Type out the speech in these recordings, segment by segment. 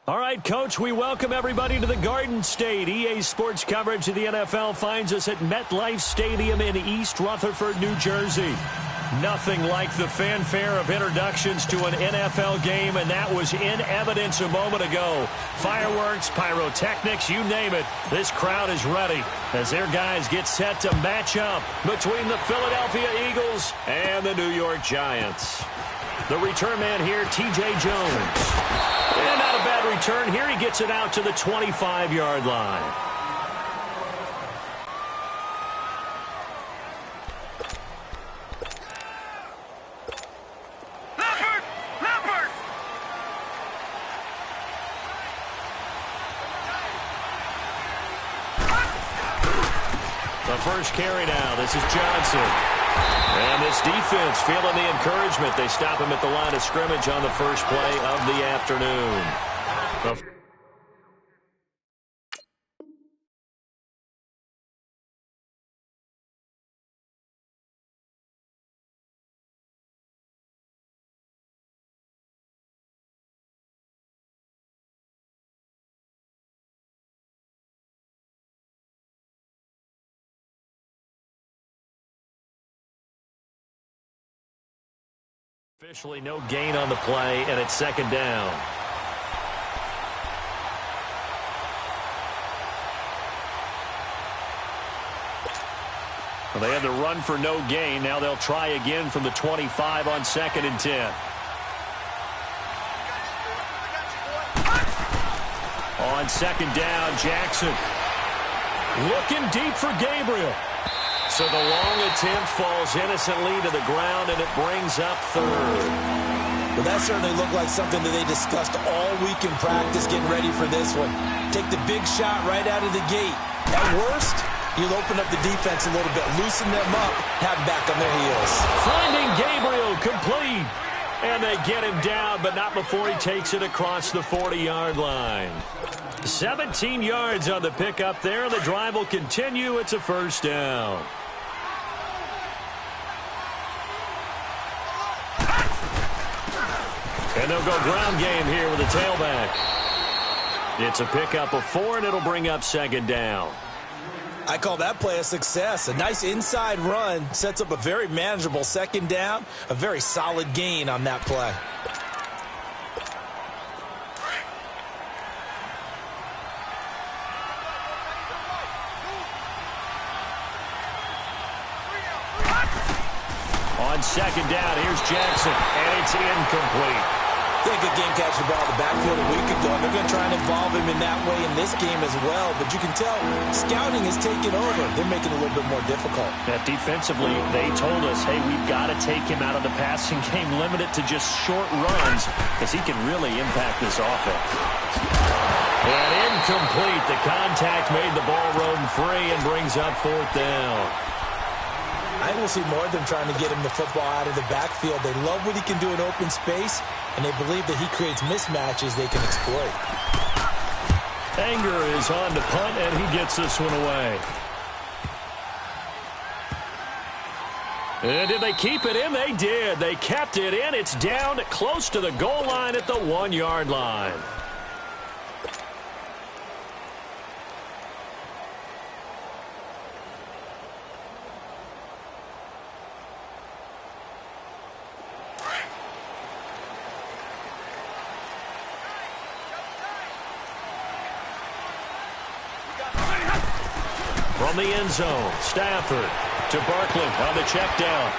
All right, Coach, we welcome everybody to the Garden State. EA Sports coverage of the NFL finds us at MetLife Stadium in East Rutherford, New Jersey. Nothing like the fanfare of introductions to an NFL game, and that was in evidence a moment ago. Fireworks, pyrotechnics, you name it. This crowd is ready as their guys get set to match up between the Philadelphia Eagles and the New York Giants. The return man here, T.J. Jones. And not a bad return. Here he gets it out to the 25-yard line. The first carry now. This is Johnson. And this defense feeling the encouragement. They stop him at the line of scrimmage on the first play of the afternoon. Officially no gain on the play, and it's second down. Well, they had the run for no gain. Now they'll try again from the 25 on 2nd and 10. On 2nd down, Jackson looking deep for Gabriel. So the long attempt falls innocently to the ground, and it brings up 3rd. Well, that certainly looked like something that they discussed all week in practice, getting ready for this one. Take the big shot right out of the gate. At worst, you'll open up the defense a little bit, loosen them up, have back on their heels. Finding Gabriel complete. And they get him down, but not before he takes it across the 40-yard line. 17 yards on the pickup there. The drive will continue. It's a first down. And they'll go ground game here with a tailback. It's a pickup of 4, and it'll bring up 2nd down. I call that play a success. A nice inside run sets up a very manageable 2nd down. A very solid gain on that play. On 2nd down, here's Jackson, and it's incomplete. They had a good game catching the ball in the backfield a week ago. They're going to try and involve him in that way in this game as well. But you can tell scouting is taking over. They're making it a little bit more difficult. Yeah, defensively, they told us, hey, we've got to take him out of the passing game, limit it to just short runs, because he can really impact this offense. And incomplete. The contact made the ball roam free and brings up 4th down. I will see more of them trying to get him the football out of the backfield. They love what he can do in open space, and they believe that he creates mismatches they can exploit. Anger is on to punt, and he gets this one away. And did they keep it in? They did. They kept it in. It's down close to the goal line at the 1-yard line. From the end zone, Stafford to Barkley on the check down.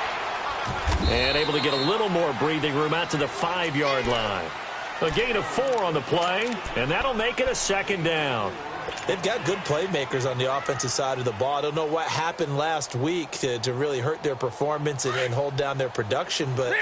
And able to get a little more breathing room out to the 5-yard line. A gain of 4 on the play, and that'll make it a 2nd down. They've got good playmakers on the offensive side of the ball. I don't know what happened last week to really hurt their performance and hold down their production, but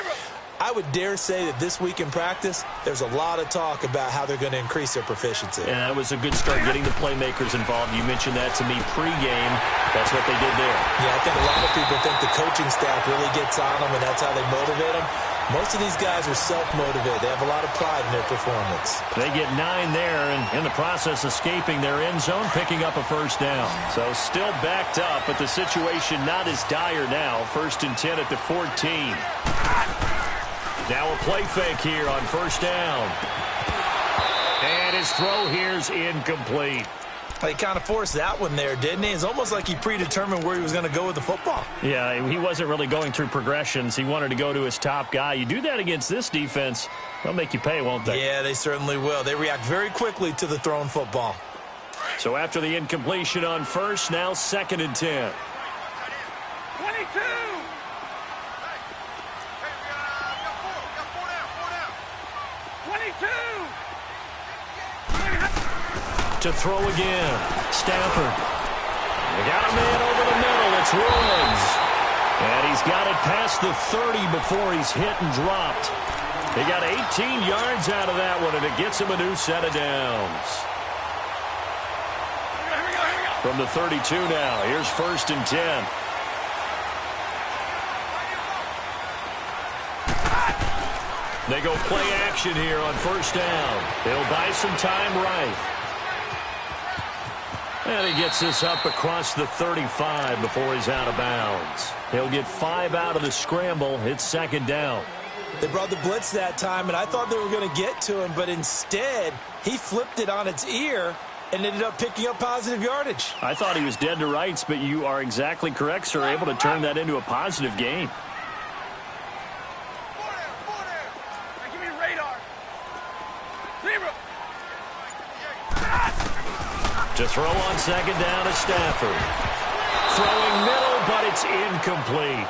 I would dare say that this week in practice, there's a lot of talk about how they're going to increase their proficiency. And that was a good start, getting the playmakers involved. You mentioned that to me pregame. That's what they did there. Yeah, I think a lot of people think the coaching staff really gets on them, and that's how they motivate them. Most of these guys are self-motivated. They have a lot of pride in their performance. They get 9 there, and in the process escaping their end zone, picking up a first down. So still backed up, but the situation not as dire now. 1st and 10 at the 14. Now a play fake here on first down. And his throw here's incomplete. He kind of forced that one there, didn't he? It's almost like he predetermined where he was going to go with the football. Yeah, he wasn't really going through progressions. He wanted to go to his top guy. You do that against this defense, they'll make you pay, won't they? Yeah, they certainly will. They react very quickly to the thrown football. So after the incompletion on first, now 2nd and 10. 22! To throw again. Stafford. They got a man over the middle. It's Woods. And he's got it past the 30 before he's hit and dropped. He got 18 yards out of that one, and it gets him a new set of downs. From the 32 now, here's 1st and 10. They go play action here on 1st down. They'll buy some time right. And he gets this up across the 35 before he's out of bounds. He'll get 5 out of the scramble. It's 2nd down. They brought the blitz that time, and I thought they were going to get to him, but instead he flipped it on its ear and ended up picking up positive yardage. I thought he was dead to rights, but you are exactly correct, sir. Able to turn that into a positive gain. To throw on 2nd down is Stafford. Throwing middle, but it's incomplete.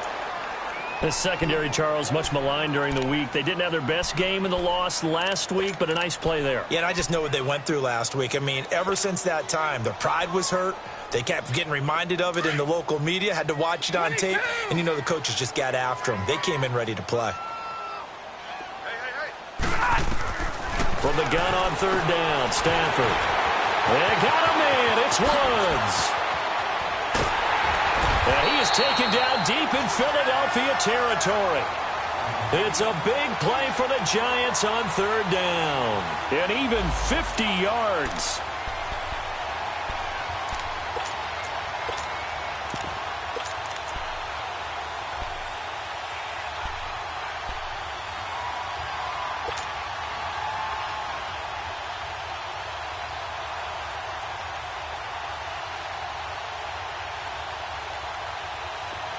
The secondary, Charles, much maligned during the week. They didn't have their best game in the loss last week, but a nice play there. Yeah, and I just know what they went through last week. I mean, ever since that time, their pride was hurt. They kept getting reminded of it in the local media, had to watch it on tape, and you know the coaches just got after them. They came in ready to play. From the gun on 3rd down, Stafford. They got a man. It's Woods. And he is taken down deep in Philadelphia territory. It's a big play for the Giants on 3rd down. And even 50 yards.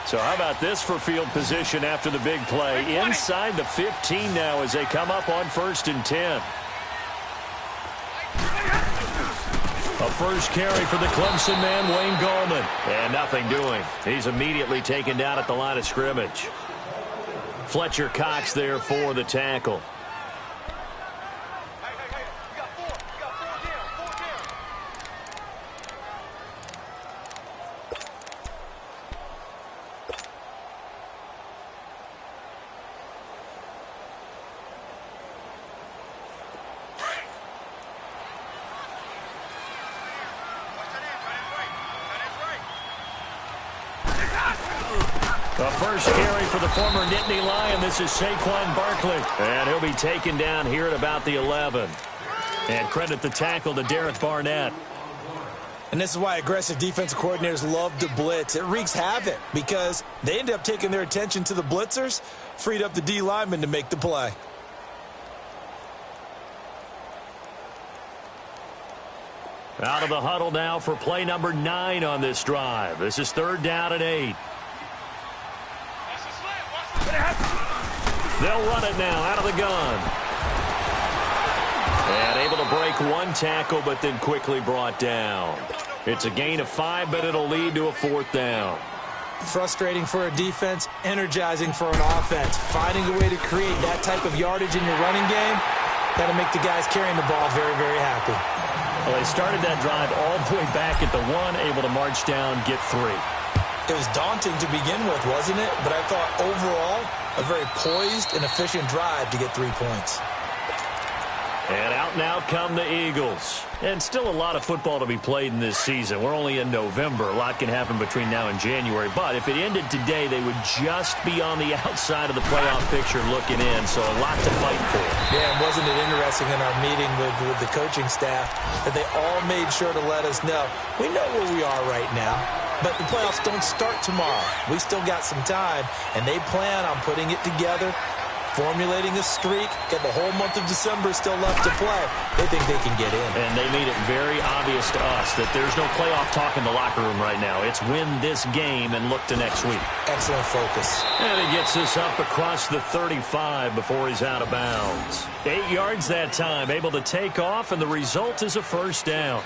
So how about this for field position after the big play? Inside the 15 now as they come up on 1st and 10. A first carry for the Clemson man, Wayne Gallman. And nothing doing. He's immediately taken down at the line of scrimmage. Fletcher Cox there for the tackle. The first carry for the former Nittany Lion. This is Saquon Barkley. And he'll be taken down here at about the 11. And credit the tackle to Derek Barnett. And this is why aggressive defensive coordinators love to blitz. It wreaks havoc because they end up taking their attention to the blitzers, freed up the D lineman to make the play. Out of the huddle now for play number 9 on this drive. This is 3rd down and 8. They'll run it now out of the gun. And able to break one tackle, but then quickly brought down. It's a gain of 5, but it'll lead to a 4th down. Frustrating for a defense, energizing for an offense. Finding a way to create that type of yardage in your running game, that'll make the guys carrying the ball very, very happy. Well, they started that drive all the way back at the 1, able to march down, get 3. It was daunting to begin with, wasn't it? But I thought overall, a very poised and efficient drive to get 3 points. And out and out come the Eagles. And still a lot of football to be played in this season. We're only in November. A lot can happen between now and January. But if it ended today, they would just be on the outside of the playoff picture looking in. So a lot to fight for. Yeah, and wasn't it interesting in our meeting with the coaching staff that they all made sure to let us know, we know where we are right now, but the playoffs don't start tomorrow. We still got some time, and they plan on putting it together formulating a streak, got the whole month of December still left to play. They think they can get in. And they made it very obvious to us that there's no playoff talk in the locker room right now. It's win this game and look to next week. Excellent focus. And he gets this up across the 35 before he's out of bounds. 8 yards that time, able to take off, and the result is a first down.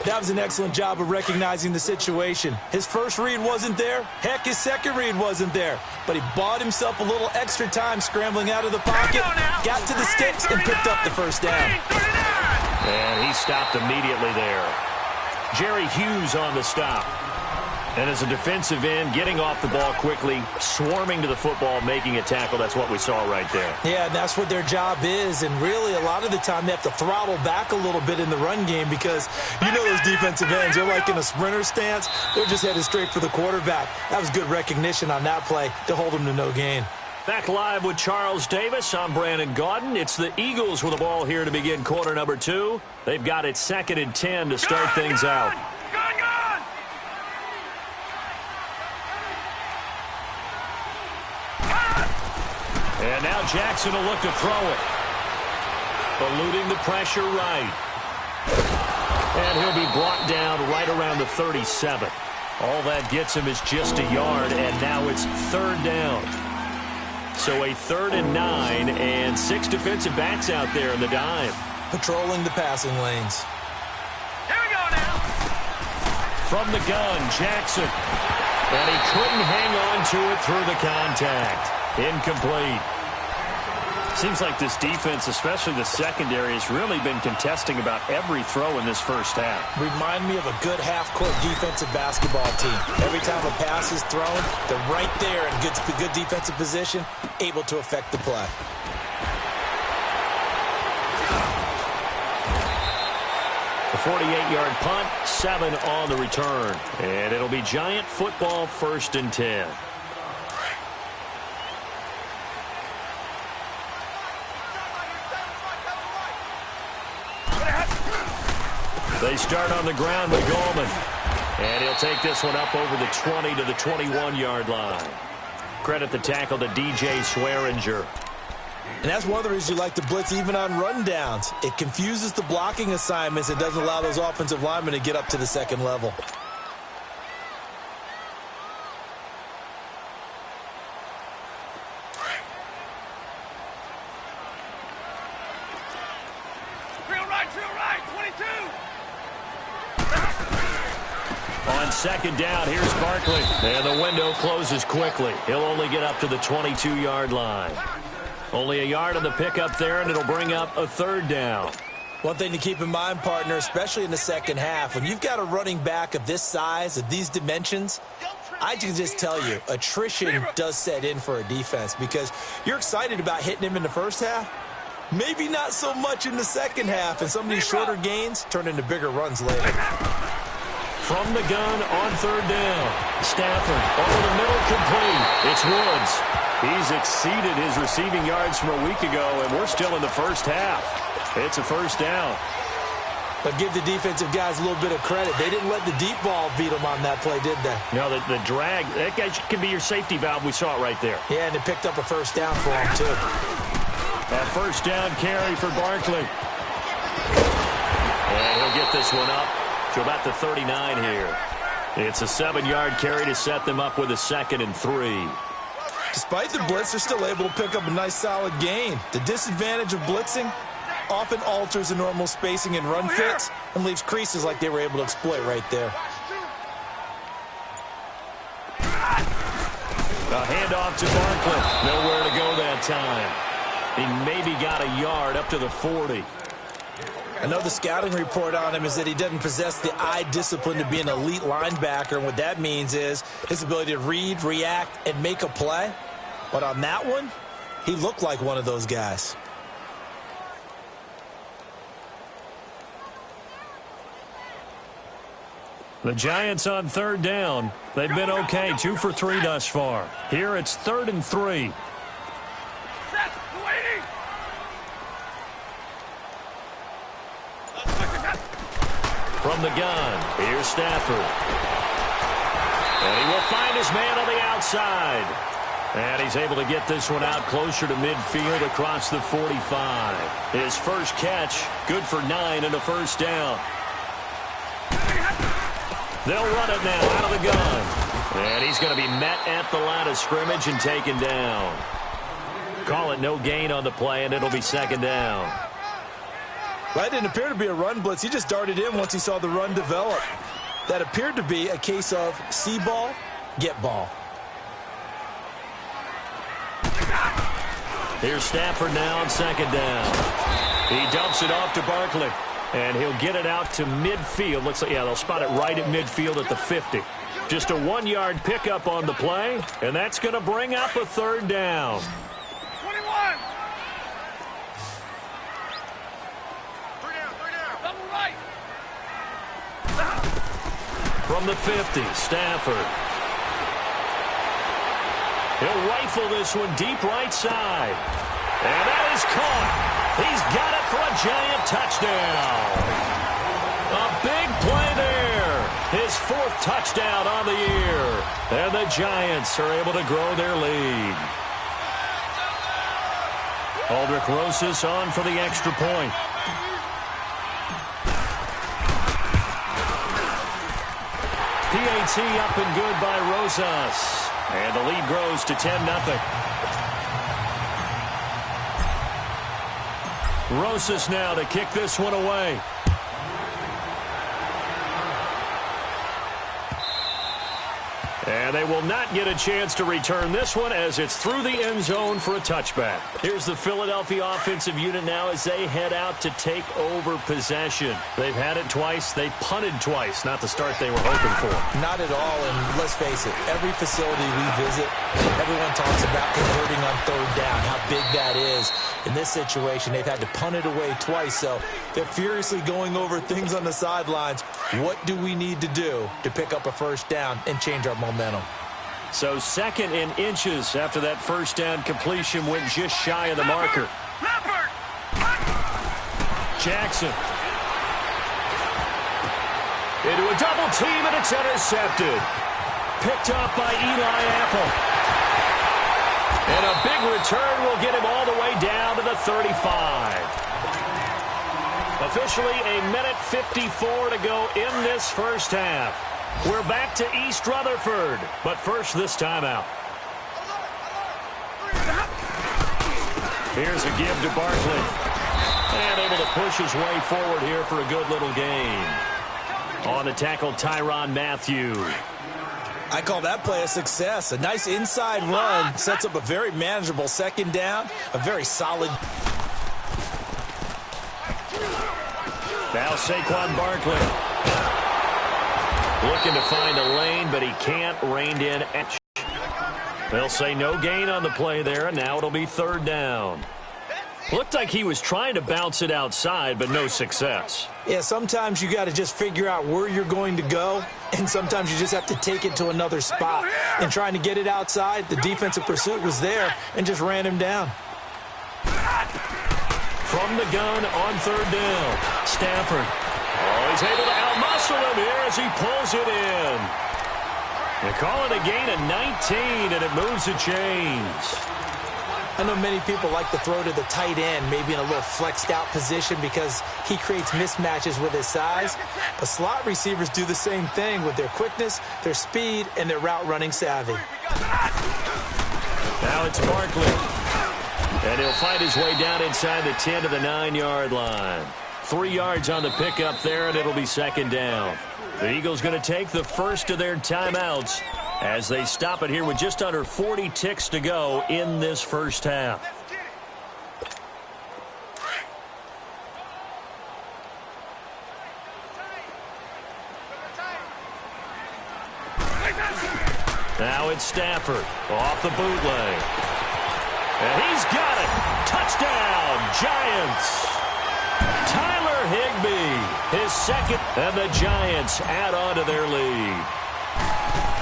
That was an excellent job of recognizing the situation. His first read wasn't there. Heck, his second read wasn't there. But he bought himself a little extra time scrambling out of the pocket, got to the sticks, and picked up the first down. And he stopped immediately there. Jerry Hughes on the stop. And as a defensive end, getting off the ball quickly, swarming to the football, making a tackle, that's what we saw right there. Yeah, and that's what their job is. And really, a lot of the time, they have to throttle back a little bit in the run game because you know those defensive ends, they're like in a sprinter stance. They're just headed straight for the quarterback. That was good recognition on that play to hold him to no gain. Back live with Charles Davis. I'm Brandon Gaudin. It's the Eagles with the ball here to begin quarter number 2. They've got it 2nd and 10 to start things out. And now Jackson will look to throw it. Eluding the pressure right. And he'll be brought down right around the 37. All that gets him is just a yard, and now it's 3rd down. So a 3rd and 9, and 6 defensive backs out there in the dime. Patrolling the passing lanes. Here we go now. From the gun, Jackson. And he couldn't hang on to it through the contact. Incomplete. Seems like this defense, especially the secondary, has really been contesting about every throw in this first half. Remind me of a good half-court defensive basketball team. Every time a pass is thrown, they're right there in good defensive position, able to affect the play. A 48-yard punt, 7 on the return. And it'll be Giant football 1st and 10. They start on the ground with Goldman. And he'll take this one up over the 20 to the 21-yard line. Credit the tackle to DJ Swearinger. And that's one of the reasons you like to blitz even on rundowns. It confuses the blocking assignments. It doesn't allow those offensive linemen to get up to the second level. Drill right, 22. On 2nd down, here's Barkley. And the window closes quickly. He'll only get up to the 22-yard line. Only a yard on the pickup there, and it'll bring up a 3rd down. One thing to keep in mind, partner, especially in the second half, when you've got a running back of this size, of these dimensions, I can just tell you, attrition does set in for a defense because you're excited about hitting him in the first half. Maybe not so much in the second half, and some of these shorter gains turn into bigger runs later. From the gun on 3rd down. Stafford over the middle, complete. It's Woods. He's exceeded his receiving yards from a week ago, and we're still in the first half. It's a first down. But give the defensive guys a little bit of credit. They didn't let the deep ball beat them on that play, did they? No, the drag, that guy can be your safety valve. We saw it right there. Yeah, and it picked up a first down for him, too. A first down carry for Barkley. And he'll get this one up to about the 39 here. It's a 7-yard carry to set them up with a 2nd and 3. Despite the blitz, they're still able to pick up a nice solid gain. The disadvantage of blitzing often alters the normal spacing and run fits and leaves creases like they were able to exploit right there. A handoff to Barkley. Nowhere to go that time. He maybe got a yard up to the 40. I know the scouting report on him is that he doesn't possess the eye discipline to be an elite linebacker. And what that means is his ability to read, react, and make a play. But on that one, he looked like one of those guys. The Giants on 3rd down. They've been okay, 2 for 3 thus far. Here it's 3rd and 3. Set, waiting. From the gun, here's Stafford. And he will find his man on the outside. And he's able to get this one out closer to midfield across the 45. His first catch, good for 9 and a first down. They'll run it now out of the gun. And he's going to be met at the line of scrimmage and taken down. Call it no gain on the play, and it'll be second down. Well, it didn't appear to be a run blitz. He just darted in once he saw the run develop. That appeared to be a case of see ball, get ball. Here's Stafford now on second down. He dumps it off to Barkley, and he'll get it out to midfield. Looks like, yeah, they'll spot it right at midfield at the 50. Just a 1-yard pickup on the play, and that's going to bring up a third down. 21. Three down. Double right. From the 50, Stafford. He'll rifle this one deep right side. And that is caught. He's got it for a giant touchdown. A big play there. His 4th touchdown on the year. And the Giants are able to grow their lead. Aldrich Rosas on for the extra point. PAT up and good by Rosas. And the lead grows to 10-0. Rosas now to kick this one away. And they will not get a chance to return this one as it's through the end zone for a touchback. Here's the Philadelphia offensive unit now as they head out to take over possession. They've had it twice. They've punted twice. Not the start they were hoping for. Not at all, and let's face it, every facility we visit, everyone talks about converting on third down, how big that is. In this situation, they've had to punt it away twice, so they're furiously going over things on the sidelines. What do we need to do to pick up a first down and change our momentum? So 2nd and inches after that first down completion went just shy of the marker. Jackson. Into a double team, and it's intercepted. Picked up by Eli Apple. And a big return will get him all the way down to the 35. Officially a minute 54 to go in this first half. We're back to East Rutherford, but first this timeout. Here's a give to Barkley. And able to push his way forward here for a good little gain. On the tackle, Tyrann Mathieu. I call that play a success. A nice inside run sets up a very manageable second down, a very solid. Now Saquon Barkley. Looking to find a lane, but he can't. Reined in. They'll say no gain on the play there, and now it'll be third down. Looked like he was trying to bounce it outside, but no success. Yeah, sometimes you got to just figure out where you're going to go, and sometimes you just have to take it to another spot. And trying to get it outside, the defensive pursuit was there and just ran him down. From the gun on third down, Stafford. Oh, he's able to outmuscle him here as he pulls it in. They call it a gain of 19, and it moves the chains. I know many people like to throw to the tight end, maybe in a little flexed out position because he creates mismatches with his size. But slot receivers do the same thing with their quickness, their speed, and their route running savvy. Now it's Barkley. And he'll find his way down inside the 10 to the 9-yard line. 3 yards on the pickup there, and it'll be second down. The Eagles going to take the first of their timeouts as they stop it here with just under 40 ticks to go in this first half. Now it's Stafford off the bootleg. And he's got it. Touchdown, Giants. Tyler Higbee, his second, and the Giants add on to their lead.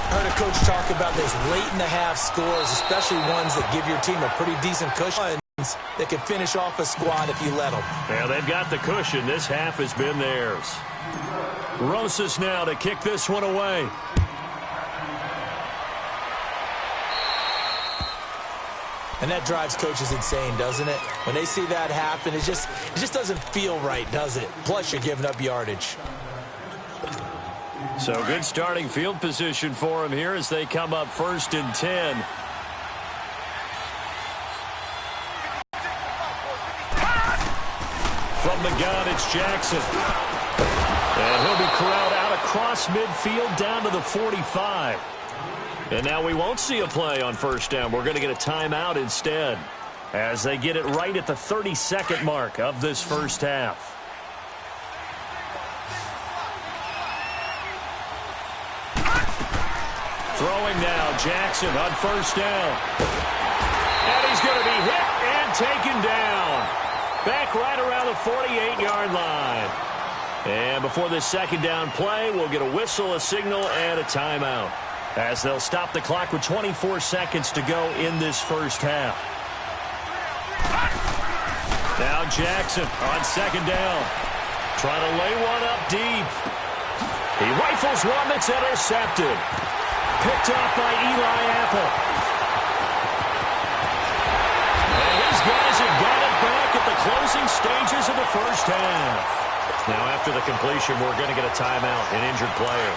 I heard a coach talk about those late-in-the-half scores, especially ones that give your team a pretty decent cushion that can finish off a squad if you let them. Yeah, they've got the cushion. This half has been theirs. Rosas now to kick this one away. And that drives coaches insane, doesn't it? When they see that happen, it just doesn't feel right, does it? Plus, you're giving up yardage. So good starting field position for them here as they come up 1st and 10. From the gun, it's Jackson. And he'll be corralled out across midfield down to the 45. And now we won't see a play on 1st down. We're going to get a timeout instead as they get it right at the 32nd mark of this first half. Throwing now, Jackson on 1st down. And he's going to be hit and taken down. Back right around the 48-yard line. And before this 2nd down play, we'll get a whistle, a signal, and a timeout, as they'll stop the clock with 24 seconds to go in this first half. Now Jackson on 2nd down. Trying to lay one up deep. He rifles one that's intercepted. Picked off by Eli Apple. And his guys have got it back at the closing stages of the first half. Now after the completion, we're going to get a timeout, an injured player.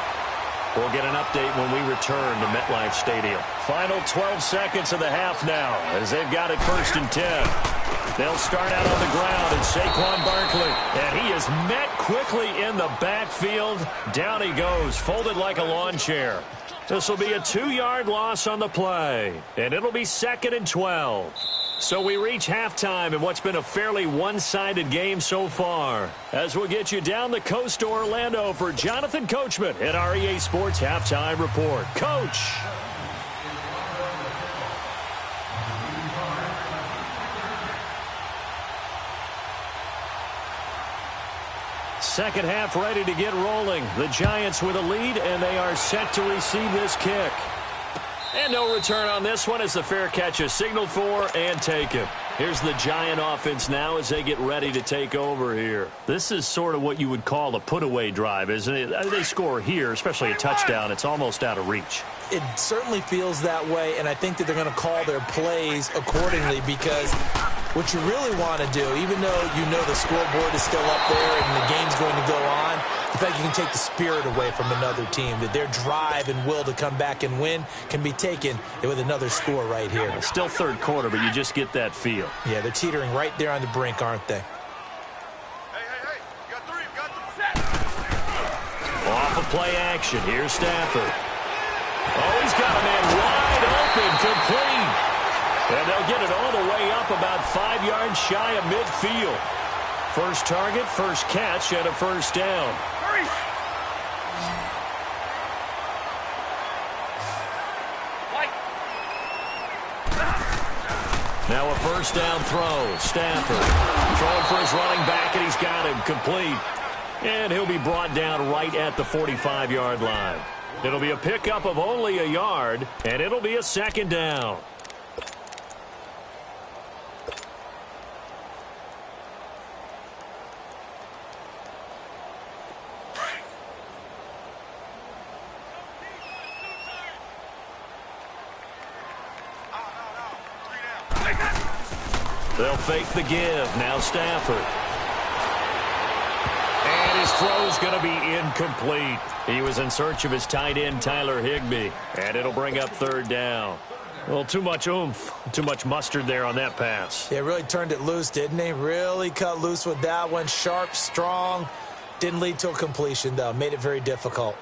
We'll get an update when we return to MetLife Stadium. Final 12 seconds of the half now as they've got it 1st and 10. They'll start out on the ground, and Saquon Barkley. And he is met quickly in the backfield. Down he goes, folded like a lawn chair. This will be a 2-yard loss on the play, and it'll be 2nd and 12. So we reach halftime in what's been a fairly one-sided game so far, as we'll get you down the coast to Orlando for Jonathan Coachman at our EA Sports Halftime Report. Coach. Second half ready to get rolling. The Giants with a lead, and they are set to receive this kick. And no return on this one as the fair catch is signaled for and taken. Here's the Giant offense now as they get ready to take over here. This is sort of what you would call a put-away drive, isn't it? They score here, especially a touchdown. It's almost out of reach. It certainly feels that way, and I think that they're going to call their plays accordingly, because what you really want to do, even though you know the scoreboard is still up there and the game's going to go on, the fact you can take the spirit away from another team, that their drive and will to come back and win can be taken with another score right here. Still 3rd quarter, but you just get that feel. Yeah, they're teetering right there on the brink, aren't they? Hey. You got 3. You got 3. Set. Off of play action. Here's Stafford. Oh, he's got a man wide open, complete. And they'll get it all the way up about 5 yards shy of midfield. First target, first catch, and a 1st down. Now a 1st down throw. Stafford throwing for his running back, and he's got him complete. And he'll be brought down right at the 45-yard line. It'll be a pickup of only a yard, and it'll be a 2nd down. They'll fake the give. Now Stafford. And his throw's going to be incomplete. He was in search of his tight end, Tyler Higbee. And it'll bring up 3rd down. Well, too much oomph, too much mustard there on that pass. They really turned it loose, didn't they? Really cut loose with that one. Sharp, strong. Didn't lead to a completion, though. Made it very difficult.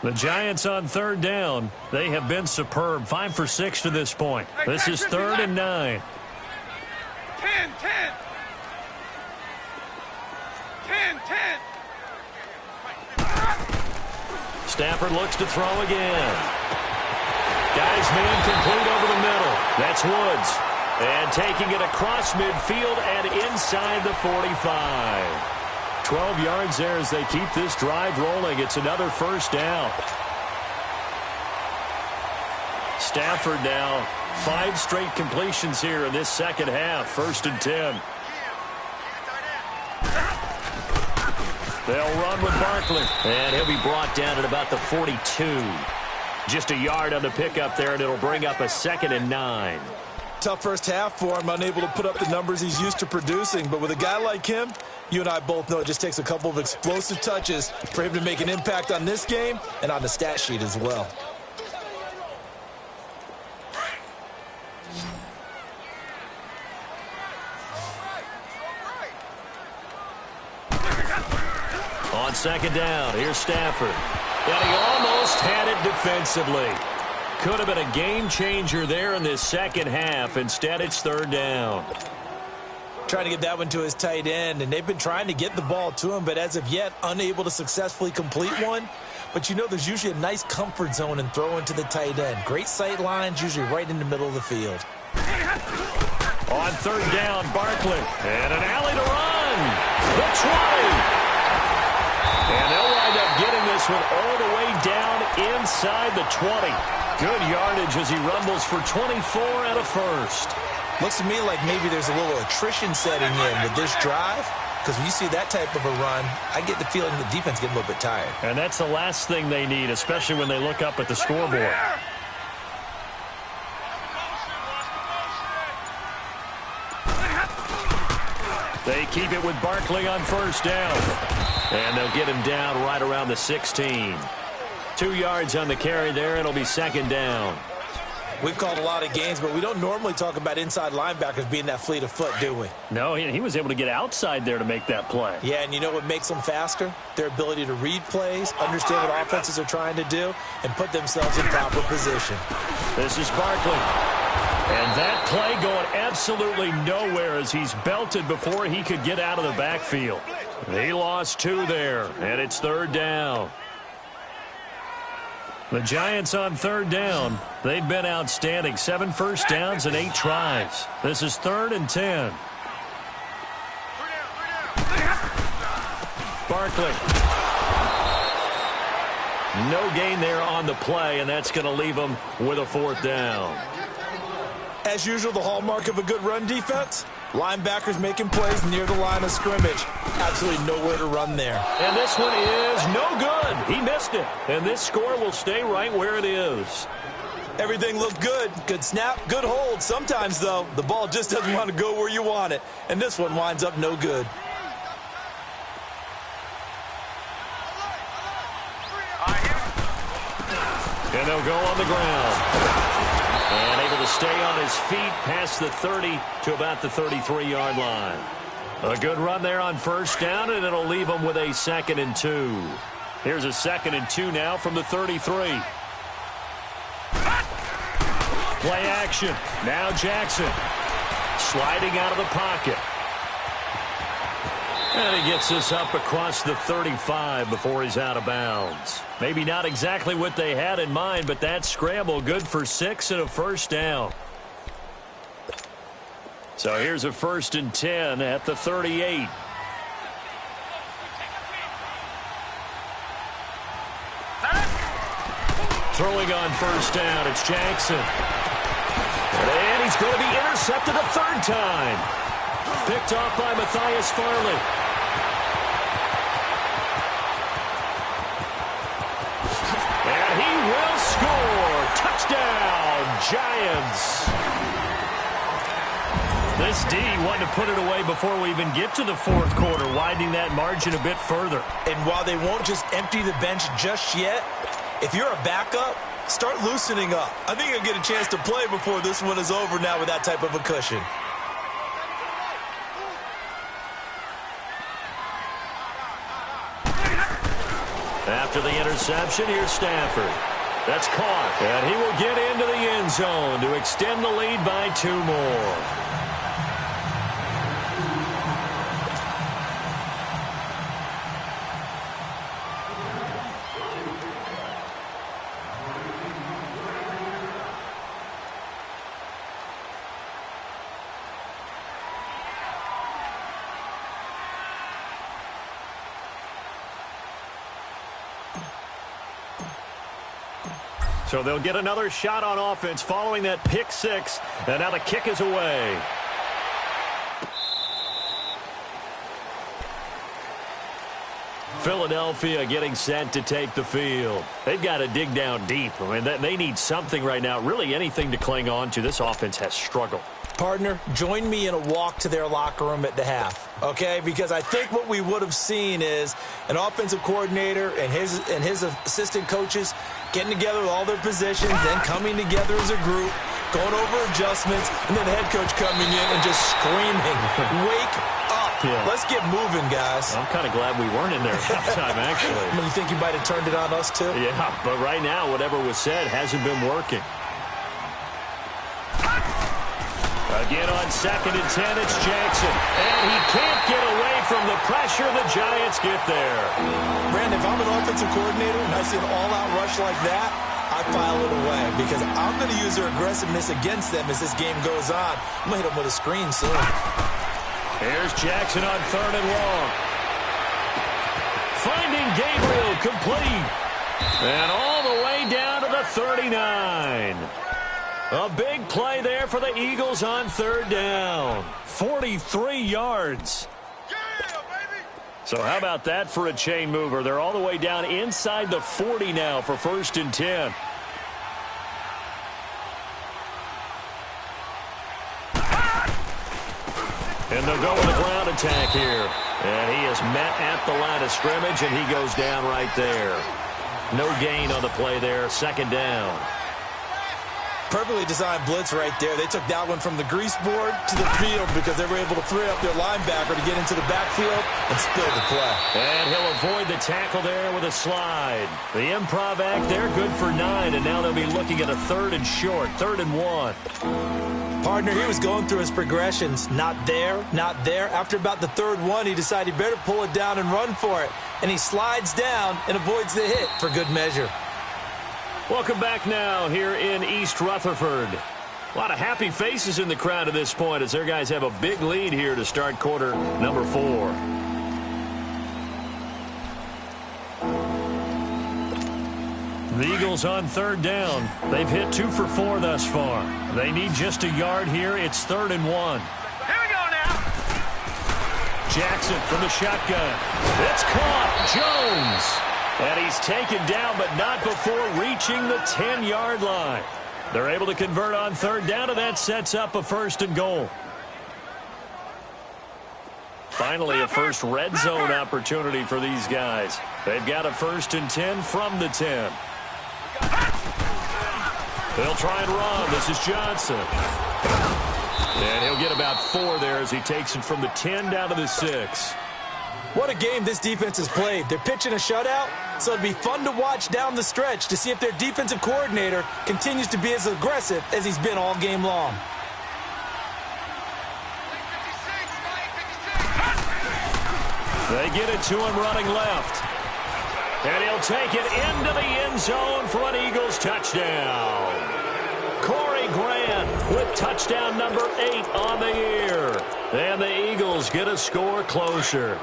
The Giants on 3rd down. They have been superb. 5 for 6 to this point. This is 3rd and 9. 10. Stafford looks to throw again. Guy's man complete over the middle. That's Woods. And taking it across midfield and inside the 45. 12 yards there as they keep this drive rolling. It's another 1st down. Stafford now 5 straight completions here in this 2nd half. 1st and 10. They'll run with Barkley. And he'll be brought down at about the 42. Just a yard on the pickup there, and it'll bring up a 2nd and 9. Tough first half for him, unable to put up the numbers he's used to producing. But with a guy like him, you and I both know it just takes a couple of explosive touches for him to make an impact on this game and on the stat sheet as well. On 2nd down, here's Stafford. And he almost had it defensively. Could have been a game changer there in this second half. Instead, it's 3rd down. Trying to get that one to his tight end, and they've been trying to get the ball to him, but as of yet, unable to successfully complete one. But you know there's usually a nice comfort zone in throwing to the tight end. Great sight lines, usually right in the middle of the field. On 3rd down, Barkley. And an alley to run. The 20. And they'll wind up getting this one all the way down inside the 20. Good yardage as he rumbles for 24 and a first. Looks to me like maybe there's a little attrition setting in with this drive, because when you see that type of a run, I get the feeling the defense getting a little bit tired. And that's the last thing they need, especially when they look up at the scoreboard. They keep it with Barkley on 1st down. And they'll get him down right around the 16. 2 yards on the carry there. It'll be 2nd down. We've called a lot of games, but we don't normally talk about inside linebackers being that fleet of foot, do we? No, he was able to get outside there to make that play. Yeah, and you know what makes them faster? Their ability to read plays, understand what offenses are trying to do, and put themselves in proper position. This is Barkley. And that play going absolutely nowhere as he's belted before he could get out of the backfield. He lost 2 there, and it's 3rd down. The Giants on 3rd down. They've been outstanding. 7 first downs and 8 tries. This is 3rd and 10. Barkley. No gain there on the play, and that's going to leave them with a 4th down. As usual, the hallmark of a good run defense, linebackers making plays near the line of scrimmage. Absolutely nowhere to run there. And this one is no good. He missed it. And this score will stay right where it is. Everything looked good. Good snap, good hold. Sometimes, though, the ball just doesn't want to go where you want it. And this one winds up no good. And they'll go on the ground. And able to stay on his feet past the 30 to about the 33-yard line. A good run there on 1st down, and it'll leave him with a 2nd and 2. Here's a 2nd and 2 now from the 33. Play action. Now Jackson. Sliding out of the pocket. And he gets this up across the 35 before he's out of bounds. Maybe not exactly what they had in mind, but that scramble good for 6 and a 1st down. So here's a 1st and 10 at the 38. Throwing on 1st down, it's Jackson. And he's going to be intercepted a 3rd time. Picked off by Matthias Farley. And he will score. Touchdown, Giants. This D wanted to put it away before we even get to the 4th quarter, widening that margin a bit further. And while they won't just empty the bench just yet, if you're a backup, start loosening up. I think you'll get a chance to play before this one is over now with that type of a cushion. After the interception, here's Stafford. That's caught, and he will get into the end zone to extend the lead by 2 more. So they'll get another shot on offense following that pick 6, and now the kick is away. Philadelphia getting set to take the field. They've got to dig down deep. I mean, they need something right now, really anything to cling on to. This offense has struggled. Partner, join me in a walk to their locker room at the half, okay? Because I think what we would have seen is an offensive coordinator and his assistant coaches getting together with all their positions, then coming together as a group, going over adjustments, and then the head coach coming in and just screaming, wake up. Yeah. Let's get moving, guys. I'm kind of glad we weren't in there at halftime, actually. You think you might have turned it on us, too? Yeah, but right now, whatever was said hasn't been working. Again on 2nd and 10, it's Jackson. And he can't get away from the pressure. The Giants get there. Brandon, if I'm an offensive coordinator and I see an all-out rush like that, I file it away because I'm going to use their aggressiveness against them as this game goes on. I'm going to hit them with a screen soon. Here's Jackson on 3rd and long. Finding Gabriel complete. And all the way down to the 39. A big play there for the Eagles on 3rd down. 43 yards. Yeah, baby. So how about that for a chain mover? They're all the way down inside the 40 now for 1st and 10. And they'll go with a ground attack here. And he is met at the line of scrimmage, and he goes down right there. No gain on the play there. 2nd down. Perfectly designed blitz right there. They took that one from the grease board to the field because they were able to free up their linebacker to get into the backfield and spill the play. And he'll avoid the tackle there with a slide. The improv act there, good for 9, and now they'll be looking at a 3rd and short, 3rd and 1. Partner, he was going through his progressions. Not there, not there. After about the 3rd one, he decided he better pull it down and run for it. And he slides down and avoids the hit for good measure. Welcome back now here in East Rutherford. A lot of happy faces in the crowd at this point as their guys have a big lead here to start quarter number 4. The Eagles on 3rd down. They've hit 2 for 4 thus far. They need just a yard here. It's 3rd and 1. Here we go now. Jackson from the shotgun. It's caught. Jones. And he's taken down, but not before reaching the 10-yard line. They're able to convert on 3rd down, and that sets up a 1st and goal. Finally, a first red zone opportunity for these guys. They've got a 1st and 10 from the 10. They'll try and run. This is Johnson. And he'll get about 4 there as he takes it from the 10 down to the 6. What a game this defense has played. They're pitching a shutout, so it'd be fun to watch down the stretch to see if their defensive coordinator continues to be as aggressive as he's been all game long. They get it to him running left. And he'll take it into the end zone for an Eagles touchdown. Corey Grant with touchdown number 8 on the year. And the Eagles get a score closer.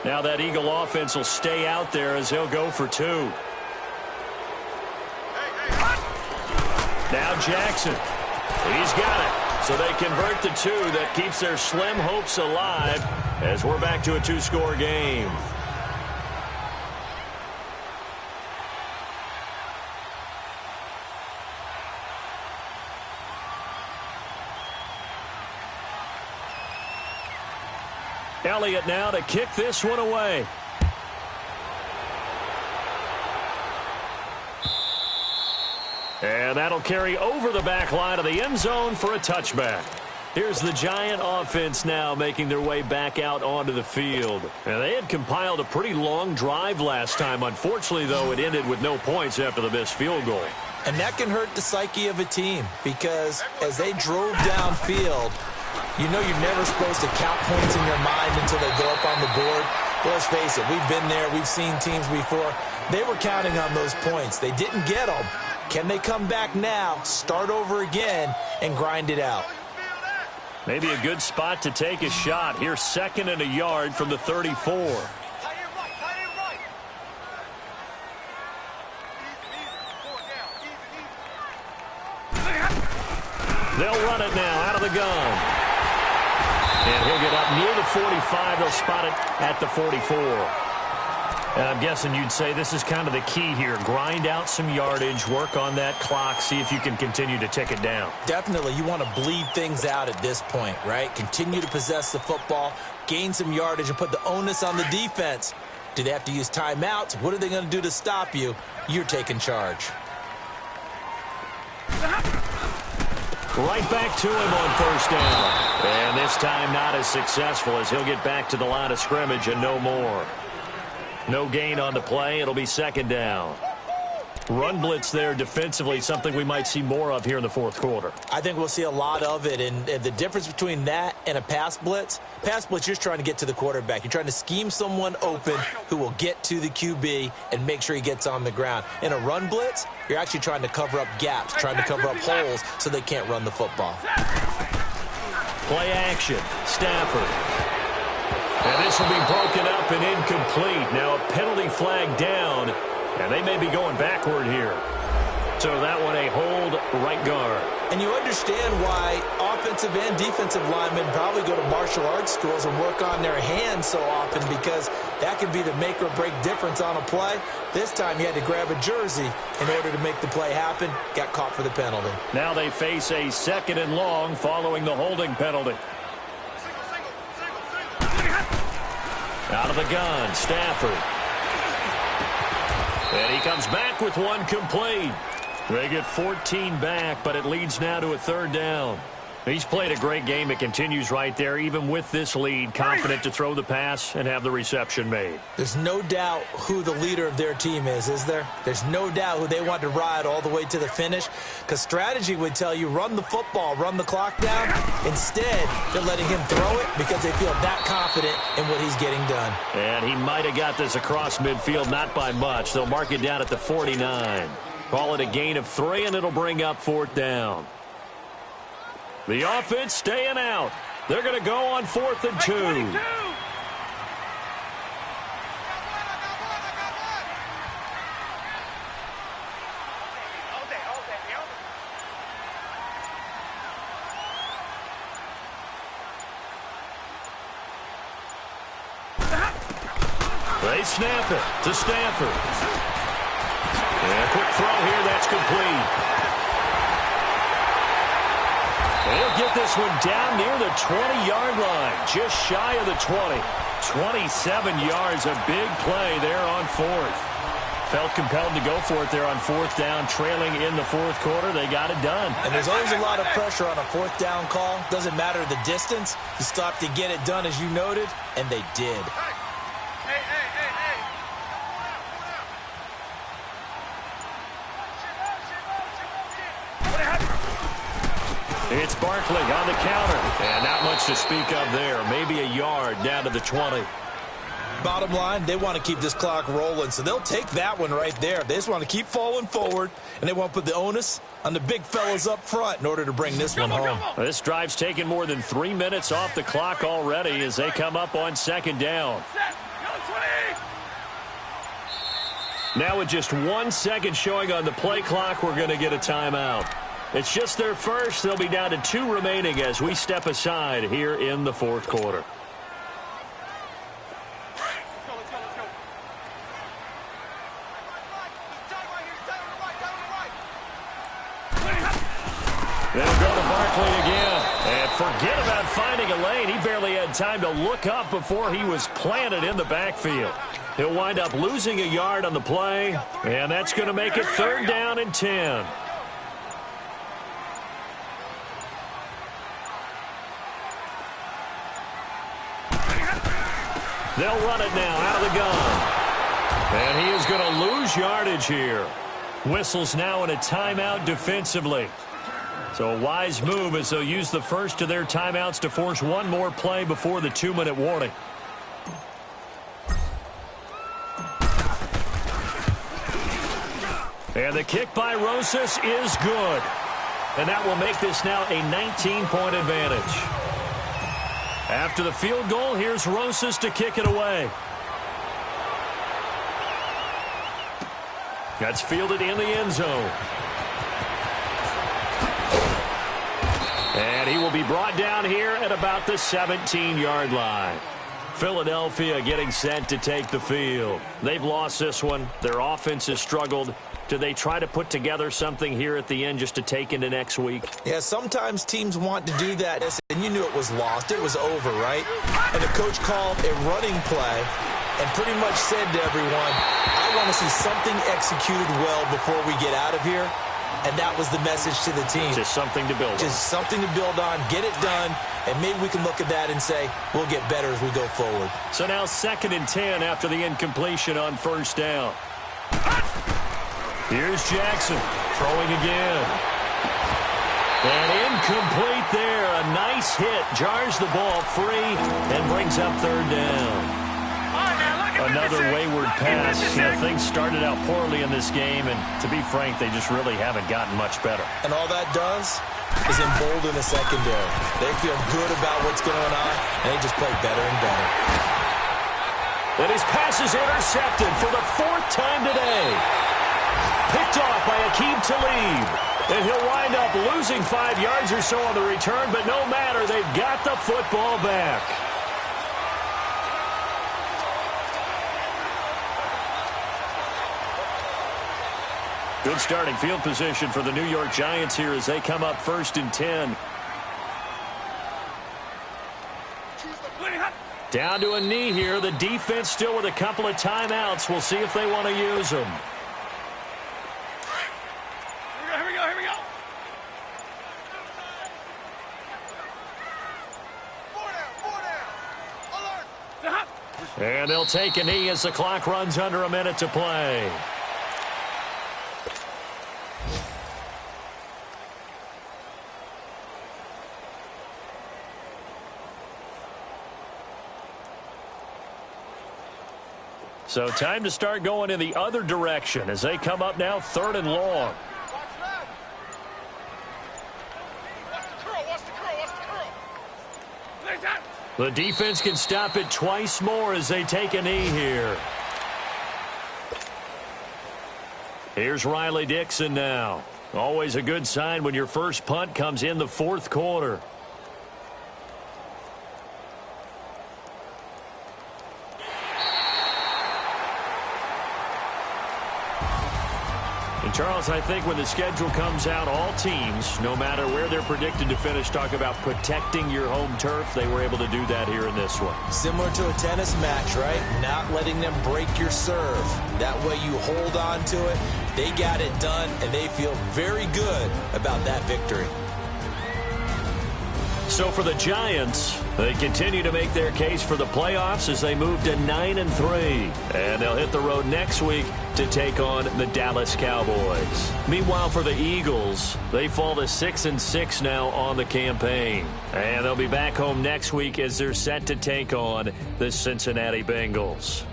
Now that Eagle offense will stay out there as he'll go for 2. Now Jackson. He's got it. So they convert the 2. That keeps their slim hopes alive as we're back to a 2-score game. Elliott now to kick this one away. And that'll carry over the back line of the end zone for a touchback. Here's the Giant offense now making their way back out onto the field. And they had compiled a pretty long drive last time. Unfortunately, though, it ended with no points after the missed field goal. And that can hurt the psyche of a team because as they drove downfield, you know you're never supposed to count points in your mind until they go up on the board. But let's face it, we've been there. We've seen teams before. They were counting on those points. They didn't get them. Can they come back now, start over again, and grind it out? Maybe a good spot to take a shot. Here's 2nd and a yard from the 34. They'll run it now out of the gun. And he'll get up near the 45. They'll spot it at the 44. And I'm guessing you'd say this is kind of the key here. Grind out some yardage, work on that clock, see if you can continue to tick it down. Definitely, you want to bleed things out at this point, right? Continue to possess the football, gain some yardage, and put the onus on the defense. Do they have to use timeouts? What are they going to do to stop you? You're taking charge. Right back to him on first down. And this time not as successful as he'll get back to the line of scrimmage and no more. No gain on the play. It'll be second down. Run blitz there defensively, something we might see more of here in the fourth quarter. I think we'll see a lot of it, and the difference between that and a pass blitz, you're just trying to get to the quarterback. You're trying to scheme someone open who will get to the QB and make sure he gets on the ground. In a run blitz, you're actually trying to cover up gaps, trying to cover up holes so they can't run the football. Play action. Stafford. And this will be broken up and incomplete. Now a penalty flag down, and they may be going backward here. So that one a hold right guard. And you understand why offensive and defensive linemen probably go to martial arts schools and work on their hands so often, because that can be the make or break difference on a play. This time you had to grab a jersey in order to make the play happen. Got caught for the penalty. Now they face a second and long following the holding penalty. Out of the gun, Stafford. And he comes back with one complete. They get 14 back, but it leads now to a third down. He's played a great game. It continues right there, even with this lead, confident to throw the pass and have the reception made. There's no doubt who the leader of their team is there? There's no doubt who they want to ride all the way to the finish, because strategy would tell you run the football, run the clock down. Instead, they're letting him throw it because they feel that confident in what he's getting done. And he might have got this across midfield, not by much. They'll mark it down at the 49. Call it a gain of 3, and it'll bring up fourth down. The offense staying out. They're going to go on 4th and 2. They snap it to Stafford. And a quick throw here, that's complete. They'll get this one down near the 20-yard line, just shy of the 20. 27 yards, a big play there on 4th. Felt compelled to go for it there on 4th down, trailing in the 4th quarter. They got it done. And there's always a lot of pressure on a 4th down call. Doesn't matter the distance. You stop to get it done, as you noted, and they did. It's Barkley on the counter. And not much to speak of there. Maybe a yard down to the 20. Bottom line, they want to keep this clock rolling, so they'll take that one right there. They just want to keep falling forward, and they want to put the onus on the big fellas up front in order to bring this one home. This drive's taken more than 3 minutes off the clock already as they come up on second down. Now with just 1 second showing on the play clock, we're going to get a timeout. It's just their first. They'll be down to 2 remaining as we step aside here in the 4th quarter. They'll go to Barkley again. And forget about finding a lane. He barely had time to look up before he was planted in the backfield. He'll wind up losing a yard on the play, and that's going to make it 3rd down and 10. They'll run it now out of the gun. And he is going to lose yardage here. Whistles now in a timeout defensively. So a wise move as they'll use the first of their timeouts to force one more play before the 2-minute warning. And the kick by Rosas is good. And that will make this now a 19-point advantage. After the field goal, here's Rosas to kick it away. That's fielded in the end zone. And he will be brought down here at about the 17-yard line. Philadelphia getting set to take the field. They've lost this one. Their offense has struggled. Do they try to put together something here at the end just to take into next week? Yeah, sometimes teams want to do that, and you knew it was lost. It was over, right? And the coach called a running play and pretty much said to everyone, I want to see something executed well before we get out of here. And that was the message to the team. Just something to build on. Just something to build on, get it done, and maybe we can look at that and say, we'll get better as we go forward. So now 2nd and 10 after the incompletion on first down. Here's Jackson throwing again. And incomplete there. A nice hit. Jars the ball free and brings up 3rd down. Another wayward pass. You know, things started out poorly in this game, and to be frank, they just really haven't gotten much better. And all that does is embolden the secondary. They feel good about what's going on, and they just play better and better. And his pass is intercepted for the 4th time today. Picked off by Aqib Talib. And he'll wind up losing 5 yards or so on the return, but no matter, they've got the football back. Good starting field position for the New York Giants here as they come up 1st and 10. Down to a knee here. The defense still with a couple of timeouts. We'll see if they want to use them. Here we go. 4 down. Alert. And they'll take a knee as the clock runs under a minute to play. So time to start going in the other direction as they come up now 3rd and long. The defense can stop it twice more as they take a knee here. Here's Riley Dixon now. Always a good sign when your first punt comes in the 4th quarter. And Charles, I think when the schedule comes out, all teams, no matter where they're predicted to finish, talk about protecting your home turf. They were able to do that here in this one. Similar to a tennis match, right? Not letting them break your serve. That way you hold on to it. They got it done, and they feel very good about that victory. So for the Giants, they continue to make their case for the playoffs as they move to 9-3. And they'll hit the road next week to take on the Dallas Cowboys. Meanwhile, for the Eagles, they fall to 6-6 now on the campaign. And they'll be back home next week as they're set to take on the Cincinnati Bengals.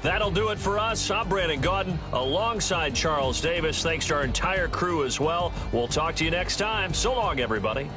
That'll do it for us. I'm Brandon Gaudin alongside Charles Davis. Thanks to our entire crew as well. We'll talk to you next time. So long, everybody.